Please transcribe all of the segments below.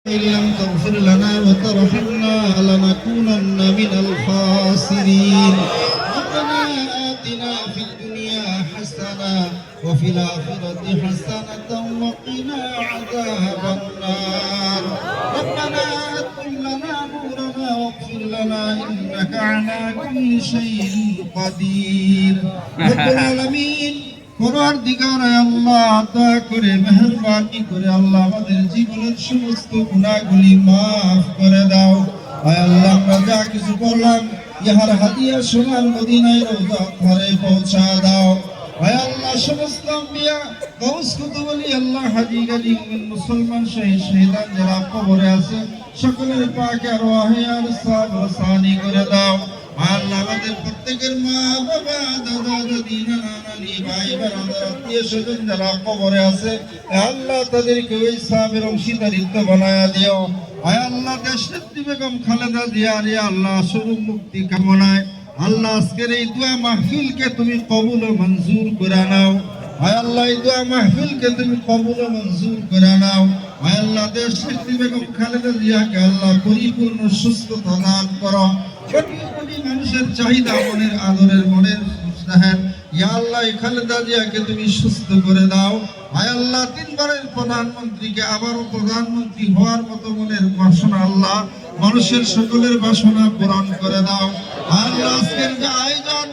إن لم تغفر لنا وترحمنا لنكونن من الخاسرين ربنا آتنا في الدنيا حسنة وفي الآخرة حسنة وقنا عذاب النار ربنا أتم لنا نورنا واغفر لنا إنك على كل شيء قدير رب العالمين পরওয়ারদিগার আল্লাহ দয়া করে মেহেরবানি করে আল্লাহ আমাদের জীবনের সমস্ত গুনাহগুলি maaf করে দাও আয় আল্লাহ আমরা যা কিছু বললাম ইহার হাদিয়া সোনার মদিনায় রওজা ঘরে পৌঁছা দাও আয় আল্লাহ সমস্ত আম্বিয়া গাউস কুতুবলি আল্লাহ হাজী গাজী মুসলমান শহীদান যারা কবরে আছে সকলের পাকে আরওয়াহে আর সানি করে দাও আল্লাহ আমাদের প্রত্যেকের মা বাবা দাদা দাদি নানা নানি ভাই বোনেরা আত্মীয় স্বজন যারা কবরে আছে আল্লাহ তাদেরকে ওই সাহাবের অংশীদারিত্ব বানায়া দিও আয় আল্লাহ দেশনেত্রী বেগম খালেদা জিয়ার আল্লাহ স্বরূপ মুক্তি কামনায় আল্লাহ আজকের এই দোয়া মাহফিলকে তুমি কবুল ও মঞ্জুর করে নাও আয় আল্লাহ এই দোয়া মাহফিলকে তুমি কবুল ও মঞ্জুর করে নাও আয় আল্লাহ দেশনেত্রী বেগম খালেদা জিয়াকে আল্লাহ পরিপূর্ণ সুস্থতা দান করো কোটি মানুষের চাহিদা মনের আদরের মনের স্নেহের ইয়া আল্লাহ খালেদা জিয়াকে তুমি সুস্থ করে দাও আয় আল্লাহ তিনবারের প্রধানমন্ত্রীকে আবারও প্রধানমন্ত্রী হওয়ার মতো মনের বাসনা আল্লাহ মানুষের সকলের বাসনা পূরণ করে দাও আল্লাহ আজকের যে আয়োজন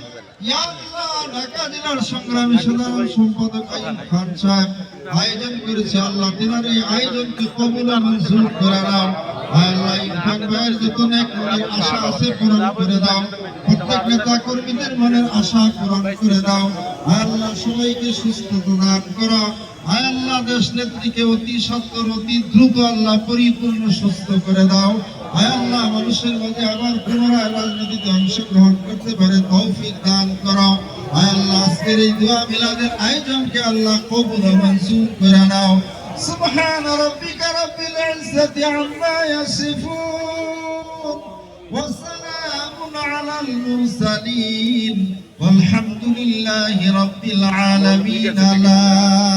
ইয়া আল্লাহ ঢাকা জেলার সংগ্রামী সাধারণ সম্পাদক আইয়ুব খান সাহেব আয়োজন করেছে আল্লাহ তিনার এই আয়োজনকে কবুল ও মঞ্জুর করে নাও আল্লাহ ইরফান ভাইয়ের যত নেক মনের আশা আছে পূরণ করে দাও প্রত্যেক নেতা কর্মীদের মনের আশা পূরণ করে দাও আল্লাহ সবাইকে সুস্থতা দান করো আয় আল্লাহ দেশ নেত্রীকে অতি সত্তর অতি দ্রুত আল্লাহ পরিপূর্ণ সুস্থ করে দাও আয় আল্লাহ মানুষের মাঝে আবার পুনরায় রাজনীতিতে অংশগ্রহণ করতে পারে তৌফিক দান করো আয় আল্লাহ আজকের এই দোয়া মিলাদের আয়োজনকে আল্লাহ কবুল ও মঞ্জুর করে নাও سبحان ربك رب العزة عما يصفون وسلام على المرسلين والحمد لله رب العالمين لا